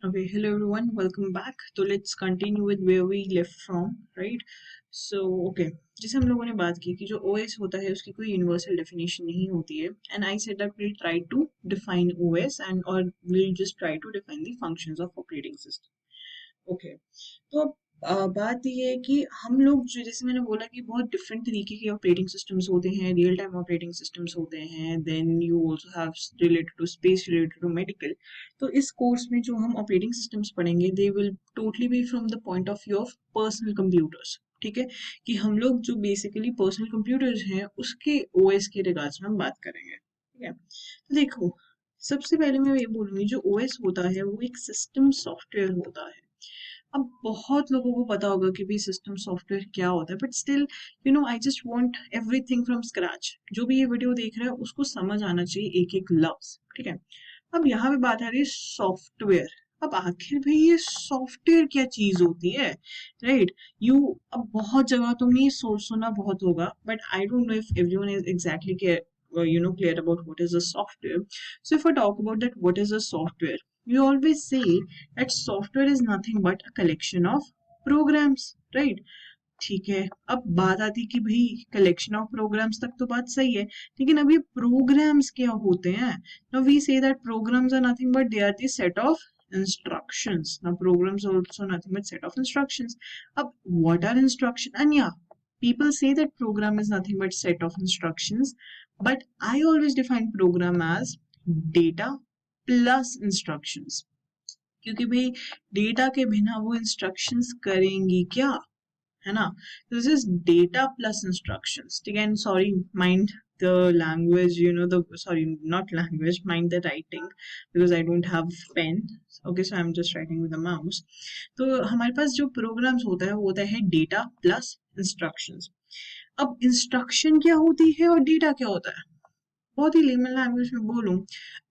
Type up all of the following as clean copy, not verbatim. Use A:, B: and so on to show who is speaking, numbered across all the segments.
A: Okay, hello everyone, welcome back. So let's continue with where we left from, right? So okay, जैसे हम लोगों ने बात की कि जो OS होता है उसकी कोई यूनिवर्सल डेफिनेशन नहीं होती है and I said that we'll try to define OS and or we'll just try to define the functions of operating system. Okay तो अब बात ये है कि हम लोग जो जैसे मैंने बोला कि बहुत डिफरेंट तरीके के ऑपरेटिंग सिस्टम्स होते हैं रियल टाइम ऑपरेटिंग सिस्टम्स होते हैं then you also have related to space related to medical तो इस कोर्स में जो हम ऑपरेटिंग सिस्टम्स पढ़ेंगे they will totally be from the point of view of personal computers ठीक है कि हम लोग जो बेसिकली पर्सनल कंप्यूटर्स हैं उसके ओएस के रिगार्ड्स में हम बात करेंगे ठीक है तो देखो सबसे पहले मैं ये बोलूंगी जो ओएस होता है वो एक सिस्टम सॉफ्टवेयर होता है अब बहुत लोगों को पता होगा कि भी सिस्टम सॉफ्टवेयर क्या होता है but still I just want everything from scratch जो भी ये वीडियो देख रहा है उसको समझ आना चाहिए एक एक लफ्ज ठीक है अब यहाँ पे बात आ रही है सॉफ्टवेयर अब आखिर भाई ये सॉफ्टवेयर क्या चीज होती है राइट यू अब बहुत जगह तुमने ये सोच सुना बहुत होगा but I don't know if everyone is exactly clear about what is a software. So if I talk about that what is a software, we always say that software is nothing but a collection of programs, right? ठीक है अब बात आती कि भाई collection of programs तक तो बात सही है लेकिन अब ये प्रोग्राम्स क्या होते हैं now we say that programs are nothing but they are the set of instructions now programs are also nothing but set of instructions अब what are instruction and yeah people say that program is nothing but set of instructions but I always define program as data plus instructions क्योंकि भाई data के बिना वो instructions करेंगी क्या है ना this is data plus instructions ठीक है and sorry mind the language the sorry not language mind the writing because I don't have pen okay so I'm just writing with the mouse तो हमारे पास जो programmes होता है वो होता है डेटा प्लस इंस्ट्रक्शंस अब इंस्ट्रक्शन क्या होती है और डेटा क्या होता है बहुत ही लेमन लैंग्वेज में बोलूं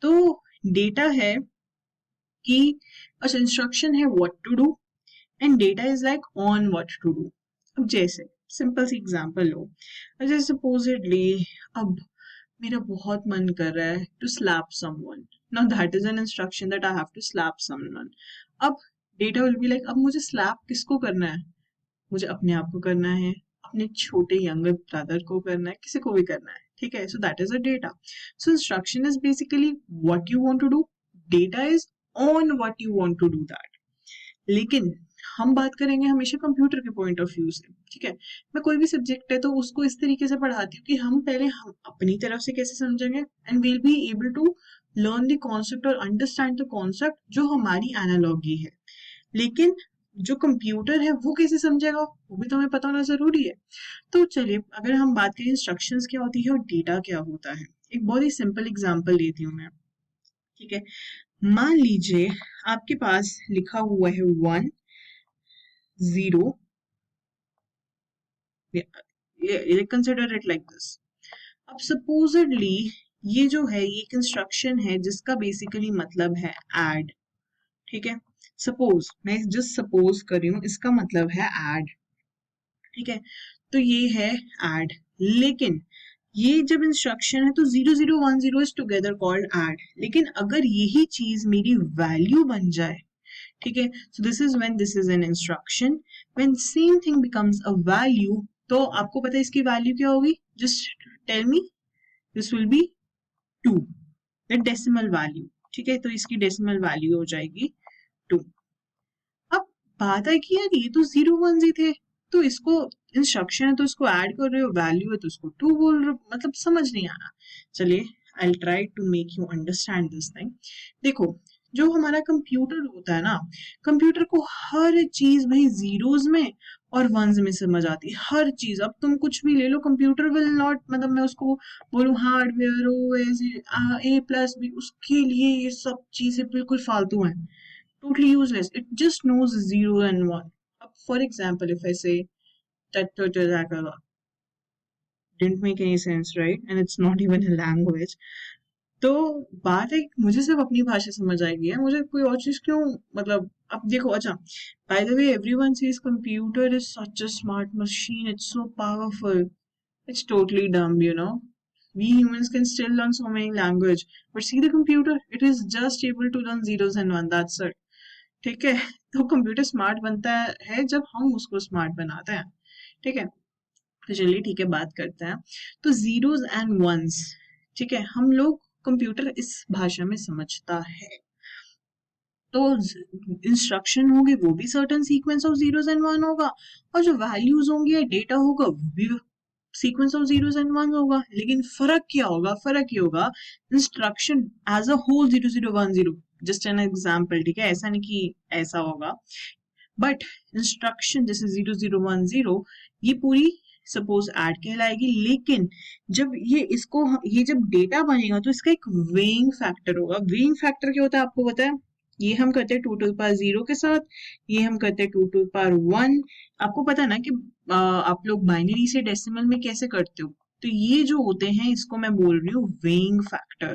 A: तो डेटा है कि अच्छा इंस्ट्रक्शन है what to do and data is like on what to do अब जैसे सिंपल सी एग्जांपल लो जैसे सपोजिटली अब मेरा बहुत मन कर रहा है to slap someone now that is an instruction that I have to slap someone अब डेटा विल बी लाइक अब मुझे स्लैप किसको करना है मुझे अपने आप को करना है अपने छोटे यंगर ब्रदर को करना है किसी को भी करना है ठीक है so that is a data so instruction is basically what you want to do data is on what you want to do that लेकिन हम बात करेंगे हमेशा कंप्यूटर के पॉइंट ऑफ व्यू से ठीक है मैं कोई भी सब्जेक्ट है तो उसको इस तरीके से पढ़ाती हूँ कि हम पहले हम अपनी तरफ से कैसे समझेंगे and we'll be able to learn the concept और अंडरस्टैंड द कॉन्सेप्ट जो हमारी एनालॉगी है लेकिन जो कंप्यूटर है वो कैसे समझेगा वो भी तो हमें पता होना जरूरी है तो चलिए अगर हम बात करें इंस्ट्रक्शंस क्या होती है और डेटा क्या होता है एक बहुत ही सिंपल एग्जांपल देती हूँ मैं ठीक है मान लीजिए आपके पास लिखा हुआ है 1 0 कंसिडर इट लाइक दिस अब सपोजिटली ये जो है ये एक इंस्ट्रक्शन है जिसका बेसिकली मतलब है ऐड ठीक है सपोज मैं जस्ट सपोज कर रही हूँ इसका मतलब है ऐड ठीक है तो ये है ऐड लेकिन ये जब इंस्ट्रक्शन है तो 0010 इज टुगेदर कॉल्ड ऐड लेकिन अगर यही चीज मेरी वैल्यू बन जाए ठीक है so this is when this is an instruction when same thing becomes a value तो आपको पता है इसकी वैल्यू क्या होगी just tell me this will be 2 the decimal value ठीक है तो इसकी डेसिमल वैल्यू हो जाएगी 2 अब बात है कि यार ये तो 0 1 थे तो इसको इंस्ट्रक्शन है तो इसको ऐड कर रहे हो वैल्यू है तो इसको 2 बोल रहे हो मतलब समझ नहीं आ रहा चलिए I will try to make you understand this thing देखो जो हमारा कंप्यूटर होता है ना कंप्यूटर को हर चीज भाई जीरोस में और वंस में समझ आती है हर चीज अब तुम कुछ भी ले लो कंप्यूटर विल नॉट मतलब मैं उसको बोलूं हार्डवेयर ओएस A+B उसके लिए ये सब चीजें बिल्कुल फालतू हैं totally useless. It just knows 0 and 1. For example, if I say that didn't make any sense, right? And it's not even a language. तो बात है मुझे सिर्फ अपनी भाषा समझ आएगी है मुझे कोई और चीज क्यों मतलब अब देखो अच्छा by the way everyone says computer is such a smart machine it's so powerful it's totally डम we humans can still learn so many language but see the computer it is just able to learn zeros and one that's it ठीक है। तो computer smart बनता है जब हम उसको smart बनाते हैं, ठीक है। तो चलिए ठीक है, बात करते हैं। तो जीरोस एंड वंस, ठीक है, हम लोग कंप्यूटर इस भाषा में समझता है। तो इंस्ट्रक्शन होगी वो भी certain sequence of zeros and one होगा, और जो वैल्यूज होंगी या डेटा होगा वो भी sequence of zeros and one होगा। लेकिन फर्क क्या होगा? फर्क ये होगा instruction as a whole 0010, just an example, ठीक है, ऐसा नहीं कि ऐसा होगा, बट इंस्ट्रक्शन जैसे 0010 ये पूरी सपोज ऐड कहलाएगी। लेकिन जब ये जब डेटा बनेगा तो इसका एक वेइंग फैक्टर होगा। वेइंग फैक्टर क्या होता है आपको पता है? ये हम करते हैं 2 टू द पावर 0 के साथ, ये हम करते हैं 2 टू द पावर 1। आपको पता है ना कि आप लोग बाइनरी से डेसिमल में कैसे करते हो? तो ये जो होते हैं इसको मैं बोल रही हूँ वेइंग फैक्टर,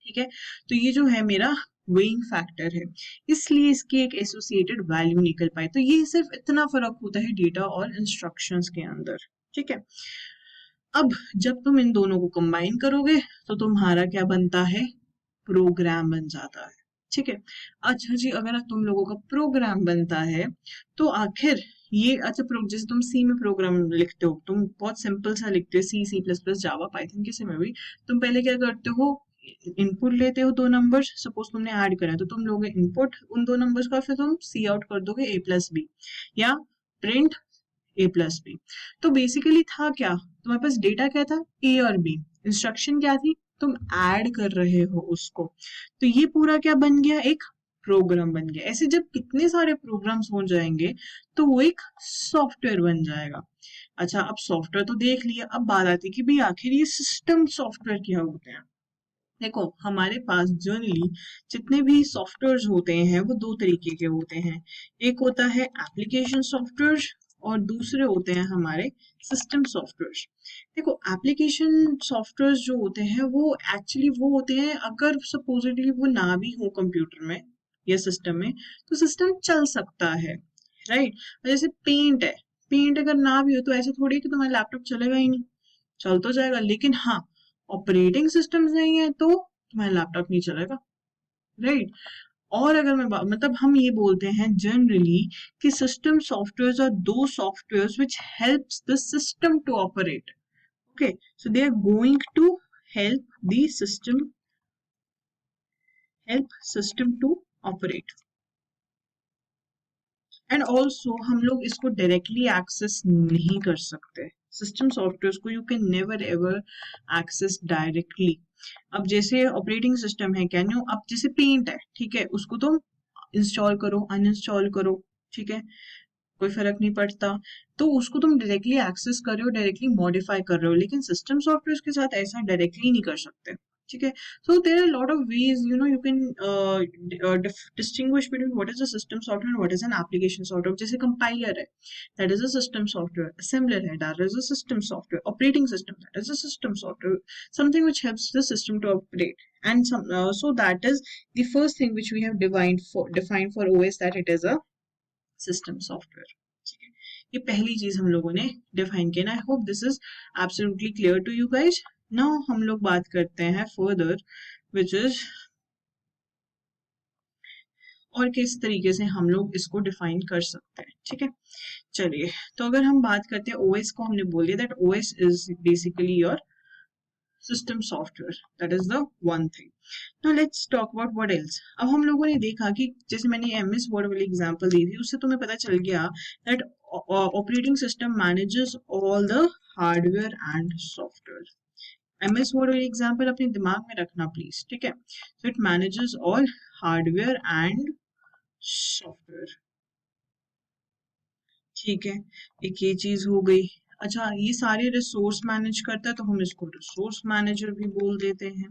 A: ठीक है। तो ये जो है मेरा वेइंग फैक्टर है, इसलिए इसकी एक एसोसिएटेड वैल्यू निकल पाए। तो ये सिर्फ इतना फर्क होता है डेटा और इंस्ट्रक्शंस के अंदर, ठीक है। अब जब तुम इन दोनों को कंबाइन करोगे तो तुम्हारा क्या बनता है? प्रोग्राम बन जाता है, ठीक है। अच्छा जी, अगर तुम लोगों का प्रोग्राम बनता है तो आखिर ये अच्छा जैसे तुम सी में प्रोग्राम लिखते हो, तुम बहुत सिंपल सा लिखते हो, C C plus plus Java Python किसी में भी। तुम पहले क्या करते हो? इनपुट लेते हो 2 नंबर्स, सपोज तुमने ऐड करा है तो तुम लोगे इनपुट उन 2 नंबर्स का, फिर तुम सी आउट कर दोगे a प्लस बी, या प्रिंट a प्लस बी। तो बेसिकली था क्या? तुम्हारे पास डेटा क्या था? a और b। इंस्ट्रक्शन क्या थी? तुम ऐड कर रहे हो उसको। तो ये पूरा क्या बन गया? एक प्रोग्राम बन गया। ऐसे जब कितने सारे प्रोग्राम्स हो जाएंगे तो वो एक सॉफ्टवेयर बन जाएगा। अच्छा, अब सॉफ्टवेयर तो देख लिया, अब बात आती है कि भाई आखिर ये सिस्टम सॉफ्टवेयर क्या होते हैं। देखो, हमारे पास जनरली जितने भी सॉफ्टवेयर होते हैं वो 2 तरीके के होते हैं। एक होता है एप्लीकेशन सॉफ्टवेयर और दूसरे होते हैं हमारे सिस्टम सॉफ्टवेयर। देखो, एप्लीकेशन सॉफ्टवेयर जो होते हैं वो एक्चुअली वो होते हैं, अगर सपोजिटली वो ना भी हो कंप्यूटर में या सिस्टम में तो सिस्टम चल सकता है, राइट। जैसे पेंट है, पेंट अगर ना भी हो तो ऐसे थोड़ी है कि तुम्हारा लैपटॉप चलेगा ही नहीं, चल तो जाएगा। लेकिन हाँ, ऑपरेटिंग सिस्टम्स नहीं है तो तुम्हारा लैपटॉप नहीं चलेगा, राइट। और अगर मैं मतलब हम ये बोलते हैं जनरली कि सिस्टम सॉफ्टवेयर्स आर दो softwares which helps the system to operate, okay. So they are going to help the system to operate. And also हम लोग इसको डायरेक्टली एक्सेस नहीं कर सकते। सिस्टम सॉफ्टवेयर को you can never ever access directly. अब जैसे ऑपरेटिंग सिस्टम है, कैन यू, अब जैसे पेंट है, ठीक है, उसको तुम इंस्टॉल करो अनइंस्टॉल करो, ठीक है, कोई फर्क नहीं पड़ता। तो उसको तुम डायरेक्टली एक्सेस कर रहे हो, डायरेक्टली मॉडिफाई कर रहे हो, लेकिन सिस्टम सॉफ्टवेयर के साथ ऐसा डायरेक्टली नहीं कर सकते, ठीक है। So there are lot of ways, you can distinguish between what is a system software and what is an application software. जैसे कंपाइलर है, that is a system software. Assembler है, that is a system software. Operating system, that is a system software, something which helps the system to operate. And so that is the first thing which we have defined for OS, that it is a system software, ठीक है। ये पहली चीज हम लोगों ने define किया। I hope this is absolutely clear to you guys. Now हम लोग बात करते हैं फर्दर, विच इज और किस तरीके से हम लोग इसको डिफाइन कर सकते हैं, ठीक है। चलिए, तो अगर हम बात करते हैं ओएस को, हमने बोल दिया that OS is basically your system software, that is the one thing. Now let's talk about what else. अब हम लोगों ने देखा कि जैसे मैंने एमएस वर्ड वाली एग्जांपल दी थी, उससे तुम्हें पता चल गया that operating system manages all the hardware and software. MS word वाली एग्जांपल अपने दिमाग में रखना प्लीज, ठीक है। So it manages all hardware and software, ठीक है। एक ये चीज हो गई। अच्छा, ये सारे रिसोर्स मैनेज करता है तो हम इसको रिसोर्स मैनेजर भी बोल देते हैं।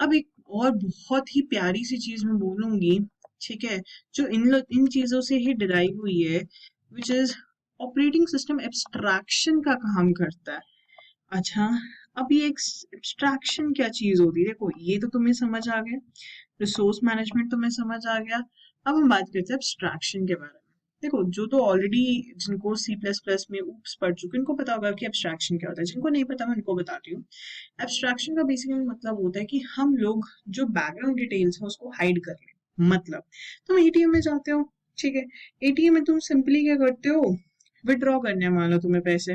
A: अब एक और बहुत ही प्यारी सी चीज मैं बोलूंगी, ठीक है, जो इन चीजों से ही डिराइव हुई है, which is operating system abstraction का काम करता है। अच्छा, अब ये एब्स्ट्रैक्शन क्या चीज होती है? देखो, ये तो तुम्हें समझ आ गया, रिसोर्स मैनेजमेंट तुम्हें समझ आ गया। अब हम बात करते हैं एब्स्ट्रैक्शन के बारे में। देखो, जो तो ऑलरेडी जिनको सी प्लस प्लस में ऊप्स पढ़ चुके उनको पता होगा कि एब्स्ट्रैक्शन क्या होता है। जिनको नहीं पता मैं उनको बताती हूँ। एब्स्ट्रैक्शन का बेसिकली मतलब होता है कि हम लोग जो बैकग्राउंड डिटेल्स है उसको हाइड कर लें, मतलब तुम एटीएम में जाते हो, ठीक है, एटीएम में तुम सिंपली क्या करते हो, विड्रॉ करने हैं, मान लो तुम्हें पैसे,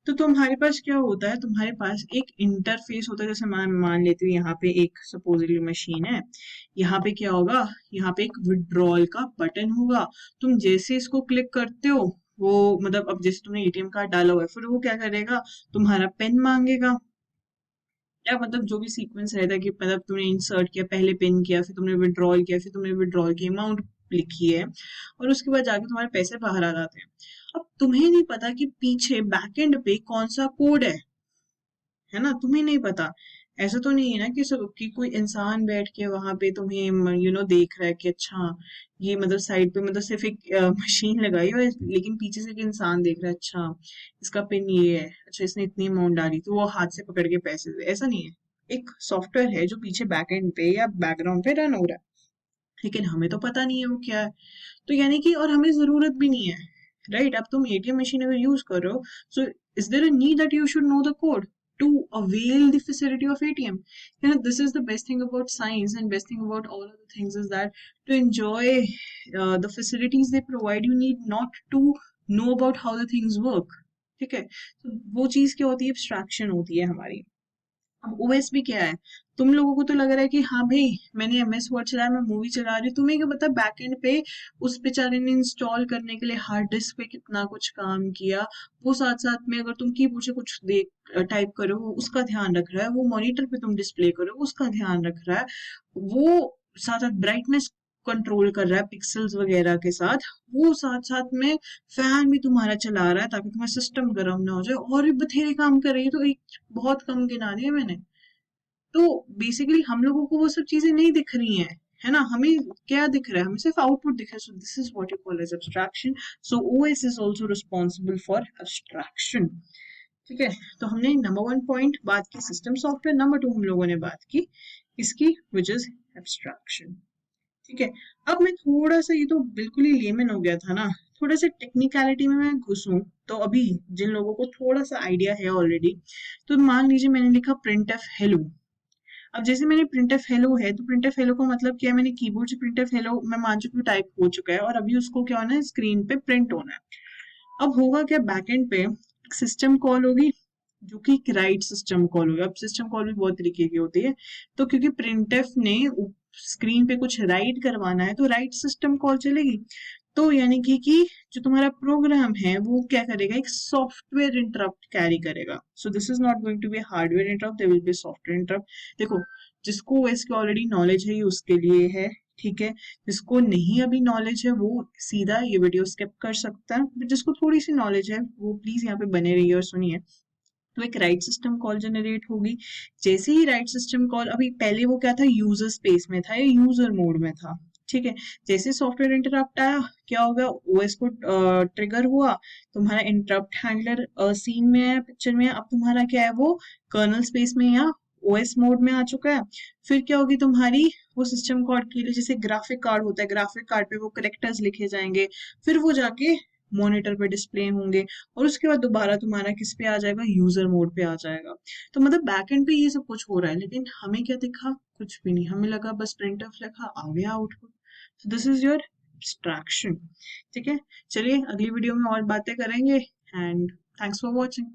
A: तो तुम्हारे पास क्या होता है, तुम्हारे पास एक इंटरफेस होता है, जैसे मान मान लेती हूँ यहाँ पे एक सपोजली मशीन है, यहाँ पे क्या होगा, यहाँ पे एक विड्रॉल का बटन होगा, तुम जैसे इसको क्लिक करते हो, वो मतलब अब जैसे तुमने एटीएम कार्ड डाला हुआ है, फिर वो क्या करेगा, तुम्हारा पिन मांगेगा, या मतलब जो भी सीक्वेंस रहता है कि मतलब तुमने इंसर्ट किया, पहले पिन किया, फिर तुमने विड्रॉल किया, फिर तुमने विड्रॉल की अमाउंट लिखी है, और उसके बाद जाके तुम्हारे पैसे बाहर आ जाते हैं। अब तुम्हें नहीं पता कि पीछे बैकएंड पे कौन सा कोड है ना, तुम्हें नहीं पता। ऐसा तो नहीं है ना कि सब कि कोई इंसान बैठ के वहां पे तुम्हें देख रहा है कि अच्छा ये मतलब साइड पे मतलब सिर्फ एक मशीन लगाई हुई है, लेकिन पीछे से एक इंसान देख रहा है, अच्छा इसका पिन ये है, अच्छा इसने इतनी अमाउंट डाली, तो वो हाथ से पकड़ के पैसे दे, ऐसा नहीं है। एक सॉफ्टवेयर है जो पीछे बैकएंड पे या बैकग्राउंड पे रन हो रहा है, लेकिन हमें तो पता नहीं है वो क्या है। तो यानी कि और हमें जरूरत भी नहीं है, राइट। अब तुम एटीएम मशीन अगर यूज कर रहे हो, so is there a need that you should know the code to avail the facility of ATM? This is the best thing about science, and best thing about all of the things is that to enjoy the facilities they provide, you need not to know about how the things work. ठीक है, तो वो चीज क्या होती है, abstraction होती है हमारी। अब ओएस भी क्या है, तुम लोगों को तो लग रहा है कि हाँ भाई मैंने एमएस वर्ड चलाया, मैं मूवी चला रही हूँ, तुम्हें क्या पता बैकएंड पे उस बेचारे ने इंस्टॉल करने के लिए हार्ड डिस्क पे कितना कुछ काम किया, वो साथ साथ में अगर तुम कीबोर्ड से कुछ देख टाइप करो उसका ध्यान रख रहा है, वो मॉनिटर पे तुम डिस्प्ले करो उसका ध्यान रख रहा है, वो साथ साथ ब्राइटनेस कंट्रोल कर रहा है पिक्सल्स वगैरह के साथ, वो साथ साथ में फैन भी तुम्हारा चला रहा है ताकि तुम्हारा सिस्टम गर्म ना हो जाए, और भी बथेरे काम कर रही है, तो एक बहुत कम गिना दिए मैंने। तो बेसिकली हम लोगों को वो सब चीजें नहीं दिख रही हैं, है ना, हमें क्या दिख रहा है, हमें सिर्फ आउटपुट दिख रहा है, so this is what you call as abstraction. So OS is also responsible for abstraction, ठीक है। तो हमने नंबर 1 पॉइंट बात की सिस्टम सॉफ्टवेयर, नंबर 2 हम लोगों ने बात की इसकी विच इज एब्स्ट्रैक्शन, ठीक है। अब मैं थोड़ा सा, ये तो बिल्कुल ही लेमन हो गया था ना, थोड़ा सा टेक्निकलिटी में मैं घुसूं, तो अभी जिन लोगों को थोड़ा सा आइडिया है ऑलरेडी, तो मान लीजिए मैंने लिखा प्रिंट एफ हेलो। अब जैसे मैंने प्रिंट एफ हेलो है, तो प्रिंट एफ हेलो का मतलब क्या है, मैंने कीबोर्ड से प्रिंट एफ हेलो मैं मान चुकी हूँ टाइप हो चुका है, और अभी उसको क्या होना है, स्क्रीन पे प्रिंट होना है। अब होगा क्या, बैकएंड पे एक सिस्टम कॉल होगी जो कि एक राइट सिस्टम कॉल होगी। अब सिस्टम कॉल भी बहुत तरीके की होती है, तो क्योंकि प्रिंटफ ने स्क्रीन पे कुछ राइट करवाना है, तो राइट सिस्टम कॉल चलेगी। तो यानी कि जो तुम्हारा प्रोग्राम है वो क्या करेगा, एक सॉफ्टवेयर इंटरप्ट कैरी करेगा। So this is not going to be hardware interrupt, there will be software interrupt. देखो, जिसको इसकी ऑलरेडी नॉलेज है ये उसके लिए है, ठीक है। जिसको नहीं अभी नॉलेज है वो सीधा ये वीडियो स्किप कर सकता है, बट जिसको थोड़ी सी नॉलेज है वो प्लीज यहाँ पे बने रहिए और सुनिए। तो एक राइट सिस्टम कॉल जनरेट होगी, जैसे ही राइट सिस्टम कॉल, अभी पहले वो क्या था, यूजर स्पेस में था या यूजर मोड में था, ठीक है। जैसे सॉफ्टवेयर इंटरप्ट आया, क्या हो गया, ओएस को ट्रिगर हुआ, तुम्हारा इंटरप्ट हैंडलर सीन में है, पिक्चर में है, अब तुम्हारा क्या है, वो कर्नल स्पेस में या ओएस मोड में आ चुका है। फिर क्या होगी तुम्हारी, वो सिस्टम कॉल के लिए जैसे ग्राफिक कार्ड होता है, ग्राफिक कार्ड पे वो करेक्टर्स लिखे जाएंगे, फिर वो जाके मॉनिटर पे डिस्प्ले होंगे, और उसके बाद दोबारा तुम्हारा किस पे आ जाएगा, यूजर मोड पे आ जाएगा। तो मतलब बैकएंड पे ये सब कुछ हो रहा है, लेकिन हमें क्या दिखा, कुछ भी नहीं, हमें लगा बस प्रिंटफ लिखा आ गया आउटपुट। तो दिस इज योर एब्स्ट्रैक्शन, ठीक है। चलिए अगली वीडियो में और बातें करेंगे, एंड थैंक्स फॉर वॉचिंग।